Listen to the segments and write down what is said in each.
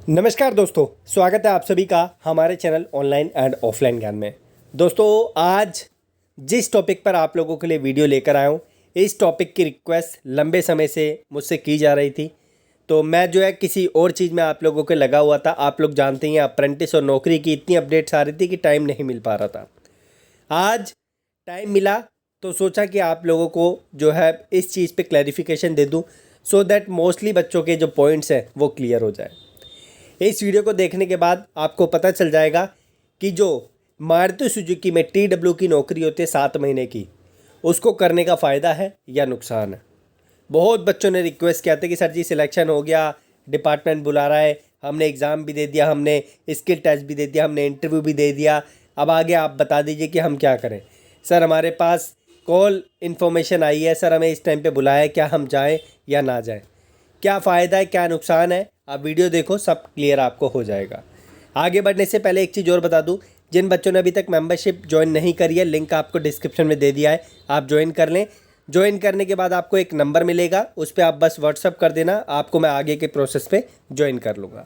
नमस्कार दोस्तों, स्वागत है आप सभी का हमारे चैनल ऑनलाइन एंड ऑफलाइन ज्ञान में। दोस्तों, आज जिस टॉपिक पर आप लोगों के लिए वीडियो लेकर आया हूँ, इस टॉपिक की रिक्वेस्ट लंबे समय से मुझसे की जा रही थी। तो मैं जो है किसी और चीज़ में आप लोगों के लगा हुआ था। आप लोग जानते हैं अप्रेंटिस और नौकरी की इतनी अपडेट्स आ रही थी कि टाइम नहीं मिल पा रहा था। आज टाइम मिला तो सोचा कि आप लोगों को जो है इस चीज़ पे क्लैरिफिकेशन दे दूँ, सो दैट मोस्टली बच्चों के जो पॉइंट्स हैं वो क्लियर हो जाए। इस वीडियो को देखने के बाद आपको पता चल जाएगा कि जो मारुति सुजुकी में TW की नौकरी होती है 7 महीने की, उसको करने का फ़ायदा है या नुकसान है। बहुत बच्चों ने रिक्वेस्ट किया था कि सर जी सिलेक्शन हो गया, डिपार्टमेंट बुला रहा है, हमने एग्ज़ाम भी दे दिया, हमने स्किल टेस्ट भी दे दिया, हमने इंटरव्यू भी दे दिया, अब आगे आप बता दीजिए कि हम क्या करें। सर हमारे पास कॉल इन्फॉर्मेशन आई है, सर हमें इस टाइम पे बुलाया है, क्या हम जाएं या ना जाएं, क्या फ़ायदा है क्या नुकसान है। आप वीडियो देखो, सब क्लियर आपको हो जाएगा। आगे बढ़ने से पहले एक चीज़ और बता दूं, जिन बच्चों ने अभी तक मेंबरशिप ज्वाइन नहीं करी है, लिंक आपको डिस्क्रिप्शन में दे दिया है, आप ज्वाइन कर लें। ज्वाइन करने के बाद आपको एक नंबर मिलेगा, उस पर आप बस व्हाट्सअप कर देना, आपको मैं आगे के प्रोसेस पे ज्वाइन कर लूँगा,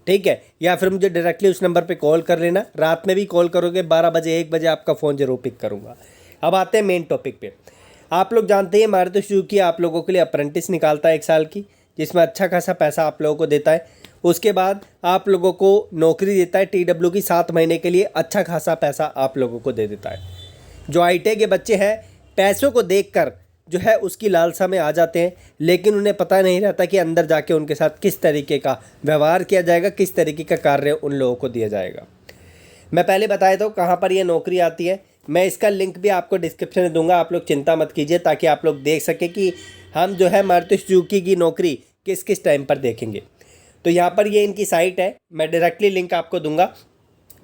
ठीक है। या फिर मुझे डायरेक्टली उस नंबर पर कॉल कर लेना, रात में भी कॉल करोगे 12 बजे 1 बजे आपका फ़ोन जरूर पिक करूँगा। अब आते हैं मेन टॉपिक पे। आप लोग जानते हैं मारुति सुजुकी आप लोगों के लिए अप्रेंटिस निकालता है 1 साल की, जिसमें अच्छा खासा पैसा आप लोगों को देता है। उसके बाद आप लोगों को नौकरी देता है TW की 7 महीने के लिए, अच्छा खासा पैसा आप लोगों को दे देता है। जो ITA के बच्चे हैं पैसों को देखकर जो है उसकी लालसा में आ जाते हैं, लेकिन उन्हें पता नहीं रहता कि अंदर जाके उनके साथ किस तरीके का व्यवहार किया जाएगा, किस तरीके का कार्य उन लोगों को दिया जाएगा। मैं पहले बताया था कहाँ पर ये नौकरी आती है, मैं इसका लिंक भी आपको डिस्क्रिप्शन में दूंगा, आप लोग चिंता मत कीजिए, ताकि आप लोग देख सकें कि हम जो है मारुति सुजुकी की नौकरी किस किस टाइम पर देखेंगे। तो यहाँ पर ये इनकी साइट है, मैं डायरेक्टली लिंक आपको दूंगा।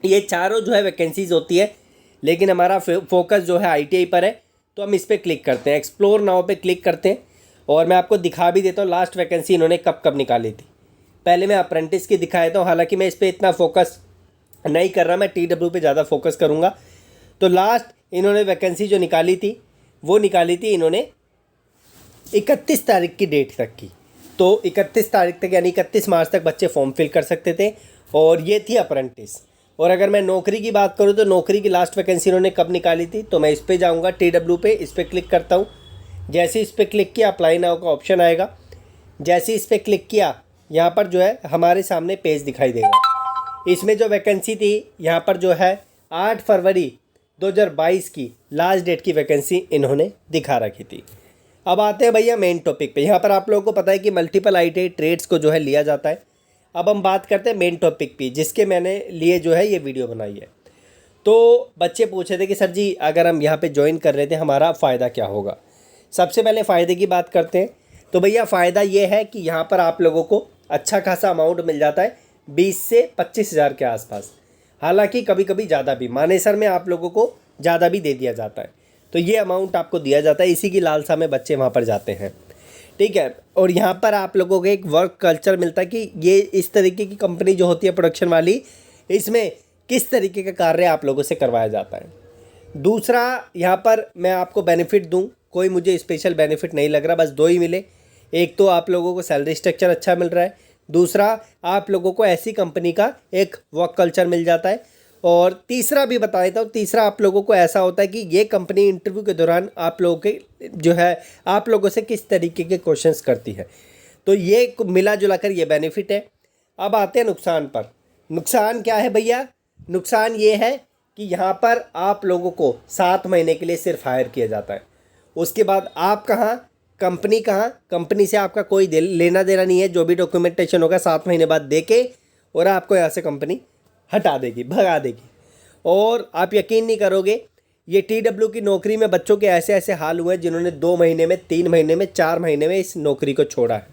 ये चारों जो है वैकेंसीज़ होती है, लेकिन हमारा फोकस जो है ITA पर है, तो हम इस पर क्लिक करते हैं, एक्सप्लोर नाउ पे क्लिक करते हैं, और मैं आपको दिखा भी देता हूँ लास्ट वैकेंसी इन्होंने कब कब निकाली थी। पहले मैं अप्रेंटिस की दिखा देता हूँ, हालाँकि मैं इस पर इतना फोकस नहीं कर रहा, मैं TW पे ज़्यादा फोकस करूँगा। तो लास्ट इन्होंने वैकेंसी जो निकाली थी वो निकाली थी इन्होंने 31 तारीख की डेट तक की। तो 31 तारीख तक यानी 31 मार्च तक बच्चे फॉर्म फिल कर सकते थे, और ये थी अप्रेंटिस। और अगर मैं नौकरी की बात करूँ तो नौकरी की लास्ट वैकेंसी इन्होंने कब निकाली थी, तो मैं इस पर जाऊँगा TW पे, इस पर क्लिक करता हूँ। जैसे इस पर क्लिक किया अप्लाई नाउ का ऑप्शन आएगा, जैसे इस पर क्लिक किया यहाँ पर जो है हमारे सामने पेज दिखाई देगा। इसमें जो वैकेंसी थी यहाँ पर जो है 8 फरवरी 2022 की लास्ट डेट की वैकेंसी इन्होंने दिखा रखी थी। अब आते हैं भैया मेन टॉपिक पे। यहाँ पर आप लोगों को पता है कि मल्टीपल ITA ट्रेड्स को जो है लिया जाता है। अब हम बात करते हैं मेन टॉपिक पे, जिसके मैंने लिए जो है ये वीडियो बनाई है। तो बच्चे पूछे थे कि सर जी अगर हम यहाँ पे ज्वाइन कर रहे थे हमारा फ़ायदा क्या होगा। सबसे पहले फ़ायदे की बात करते हैं। तो भैया फ़ायदा ये है कि यहाँ पर आप लोगों को अच्छा खासा अमाउंट मिल जाता है, 20 से 25 हज़ार के आसपास। हालांकि कभी कभी ज़्यादा भी, मानेसर में आप लोगों को ज़्यादा भी दे दिया जाता है। तो ये अमाउंट आपको दिया जाता है, इसी की लालसा में बच्चे वहाँ पर जाते हैं, ठीक है। और यहाँ पर आप लोगों को एक वर्क कल्चर मिलता है कि ये इस तरीके की कंपनी जो होती है प्रोडक्शन वाली, इसमें किस तरीके का कार्य आप लोगों से करवाया जाता है। दूसरा यहाँ पर मैं आपको बेनिफिट दूँ, कोई मुझे स्पेशल बेनिफिट नहीं लग रहा, बस 2 ही मिले। एक तो आप लोगों को सैलरी स्ट्रक्चर अच्छा मिल रहा है, दूसरा आप लोगों को ऐसी कंपनी का एक वर्क कल्चर मिल जाता है, और तीसरा भी बता देता हूँ, तीसरा आप लोगों को ऐसा होता है कि ये कंपनी इंटरव्यू के दौरान आप लोगों के जो है आप लोगों से किस तरीके के क्वेश्चंस करती है। तो ये मिला जुला कर ये बेनिफिट है। अब आते हैं नुकसान पर। नुकसान क्या है भैया? नुकसान ये है कि यहाँ पर आप लोगों को 7 महीने के लिए सिर्फ हायर किया जाता है। उसके बाद आप कहाँ, कंपनी कहाँ, कंपनी से आपका कोई लेना देना नहीं है। जो भी डॉक्यूमेंटेशन होगा 7 महीने बाद दे के, और आपको यहाँ से कंपनी हटा देगी, भगा देगी। और आप यकीन नहीं करोगे, ये TW की नौकरी में बच्चों के ऐसे ऐसे हाल हुए हैं जिन्होंने 2 महीने में, 3 महीने में, 4 महीने में इस नौकरी को छोड़ा है।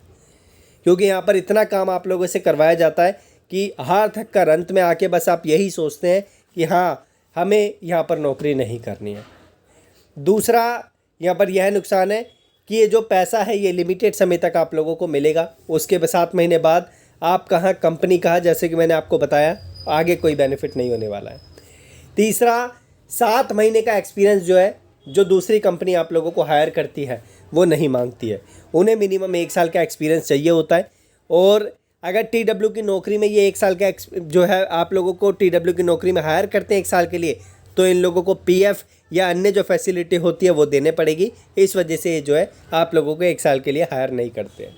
क्योंकि यहाँ पर इतना काम आप लोगों से करवाया जाता है कि हार थक कर अंत में आके बस आप यही सोचते हैं कि हाँ हमें यहाँ पर नौकरी नहीं करनी है। दूसरा यहाँ पर यह नुकसान है कि ये जो पैसा है ये लिमिटेड समय तक आप लोगों को मिलेगा, उसके 7 महीने बाद आप कहाँ, कंपनी कहाँ, जैसे कि मैंने आपको बताया आगे कोई बेनिफिट नहीं होने वाला है। तीसरा, 7 महीने का एक्सपीरियंस जो है, जो दूसरी कंपनी आप लोगों को हायर करती है वो नहीं मांगती है। उन्हें मिनिमम 1 साल का एक्सपीरियंस चाहिए होता है, और अगर TW की नौकरी में ये 1 साल का जो है आप लोगों को TW की नौकरी में हायर करते हैं 1 साल के लिए, तो इन लोगों को PF या अन्य जो फैसिलिटी होती है वो देने पड़ेगी। इस वजह से जो है आप लोगों को 1 साल के लिए हायर नहीं करते हैं।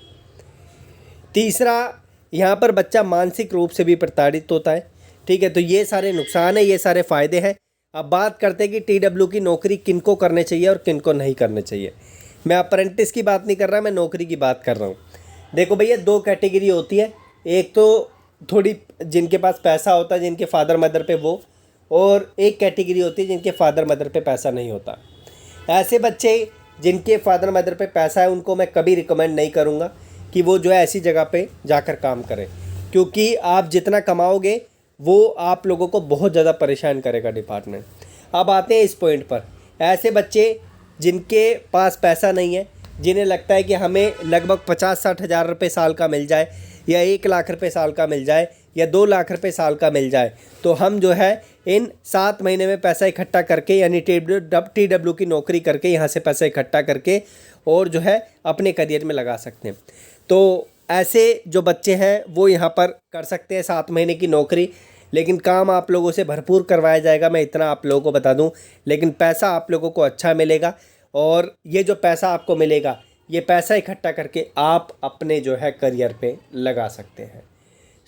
तीसरा, यहाँ पर बच्चा मानसिक रूप से भी प्रताड़ित होता है। ठीक है, तो ये सारे नुकसान है, ये सारे फ़ायदे हैं। अब बात करते हैं कि TW की नौकरी किनको करने चाहिए और किनको नहीं करने चाहिए। मैं अप्रेंटिस की बात नहीं कर रहा, मैं नौकरी की बात कर रहा हूँ। देखो भैया, 2 कैटेगरी होती है। एक तो थोड़ी जिनके पास पैसा होता है, जिनके फादर मदर पे वो, और एक कैटेगरी होती है जिनके फादर मदर पे पैसा नहीं होता। ऐसे बच्चे जिनके फादर मदर पे पैसा है उनको मैं कभी रिकमेंड नहीं करूँगा कि वो जो है ऐसी जगह पे जाकर काम करें, क्योंकि आप जितना कमाओगे वो आप लोगों को बहुत ज़्यादा परेशान करेगा डिपार्टमेंट। अब आते हैं इस पॉइंट पर, ऐसे बच्चे जिनके पास पैसा नहीं है, जिन्हें लगता है कि हमें लगभग 50-60 हज़ार रुपये साल का मिल जाए, या 1 लाख रुपये साल का मिल जाए, या 2 लाख रुपये साल का मिल जाए, तो हम जो है इन 7 महीने में पैसा इकट्ठा करके, यानी TW की नौकरी करके यहाँ से पैसा इकट्ठा करके और जो है अपने करियर में लगा सकते हैं। तो ऐसे जो बच्चे हैं वो यहाँ पर कर सकते हैं 7 महीने की नौकरी, लेकिन काम आप लोगों से भरपूर करवाया जाएगा, मैं इतना आप लोगों को बता दूं। लेकिन पैसा आप लोगों को अच्छा मिलेगा, और ये जो पैसा आपको मिलेगा, ये पैसा इकट्ठा करके आप अपने जो है करियर पे लगा सकते हैं।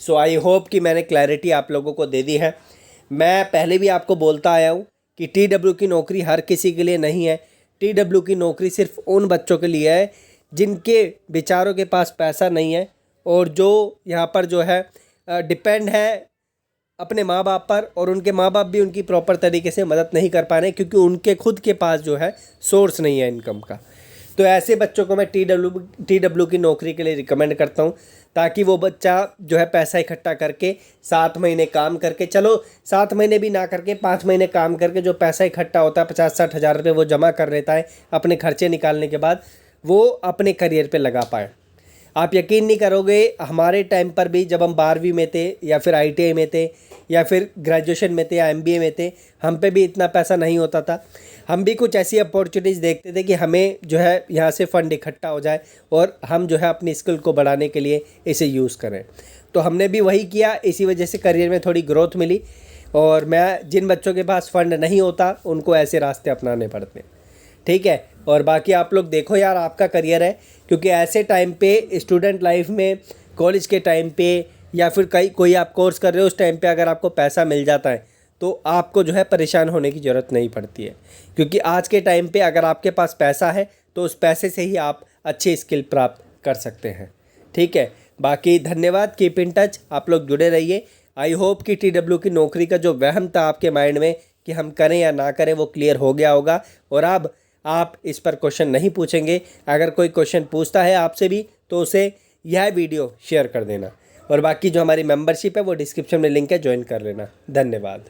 सो आई होप कि मैंने क्लैरिटी आप लोगों को दे दी है। मैं पहले भी आपको बोलता आया हूँ कि TW की नौकरी हर किसी के लिए नहीं है। TW की नौकरी सिर्फ उन बच्चों के लिए है जिनके बेचारों के पास पैसा नहीं है, और जो यहाँ पर जो है डिपेंड है अपने माँ बाप पर, और उनके माँ बाप भी उनकी प्रॉपर तरीके से मदद नहीं कर पा रहे हैं क्योंकि उनके खुद के पास जो है सोर्स नहीं है इनकम का। तो ऐसे बच्चों को मैं TW की नौकरी के लिए रिकमेंड करता हूँ, ताकि वो बच्चा जो है पैसा इकट्ठा करके 7 महीने काम करके, चलो 7 महीने भी ना करके 5 महीने काम करके जो पैसा इकट्ठा होता है 50-60 हज़ार रुपये वो जमा कर लेता है अपने खर्चे निकालने के बाद, वो अपने करियर पे लगा पाए। आप यकीन नहीं करोगे, हमारे टाइम पर भी जब हम 12वीं में थे, या फिर ITI में थे, या फिर ग्रेजुएशन में थे, या MBA में थे, हम पे भी इतना पैसा नहीं होता था। हम भी कुछ ऐसी अपॉर्चुनिटीज़ देखते थे कि हमें जो है यहाँ से फ़ंड इकट्ठा हो जाए और हम जो है अपनी स्किल को बढ़ाने के लिए इसे यूज़ करें। तो हमने भी वही किया, इसी वजह से करियर में थोड़ी ग्रोथ मिली। और मैं जिन बच्चों के पास फ़ंड नहीं होता उनको ऐसे रास्ते अपनाने पड़ते हैं। ठीक है, और बाकी आप लोग देखो यार, आपका करियर है, क्योंकि ऐसे टाइम पे स्टूडेंट लाइफ में, कॉलेज के टाइम पे, या फिर कोई आप कोर्स कर रहे हो उस टाइम पे अगर आपको पैसा मिल जाता है तो आपको जो है परेशान होने की ज़रूरत नहीं पड़ती है, क्योंकि आज के टाइम पे अगर आपके पास पैसा है तो उस पैसे से ही आप अच्छी स्किल प्राप्त कर सकते हैं। ठीक है, बाकी धन्यवाद, कीप इन टच, आप लोग जुड़े रहिए। आई होप कि TW की नौकरी का जो वहम था आपके माइंड में कि हम करें या ना करें वो क्लियर हो गया होगा, और अब आप इस पर क्वेश्चन नहीं पूछेंगे। अगर कोई क्वेश्चन पूछता है आपसे भी तो उसे यह वीडियो शेयर कर देना, और बाकी जो हमारी मेंबरशिप है वो डिस्क्रिप्शन में लिंक है, ज्वाइन कर लेना। धन्यवाद।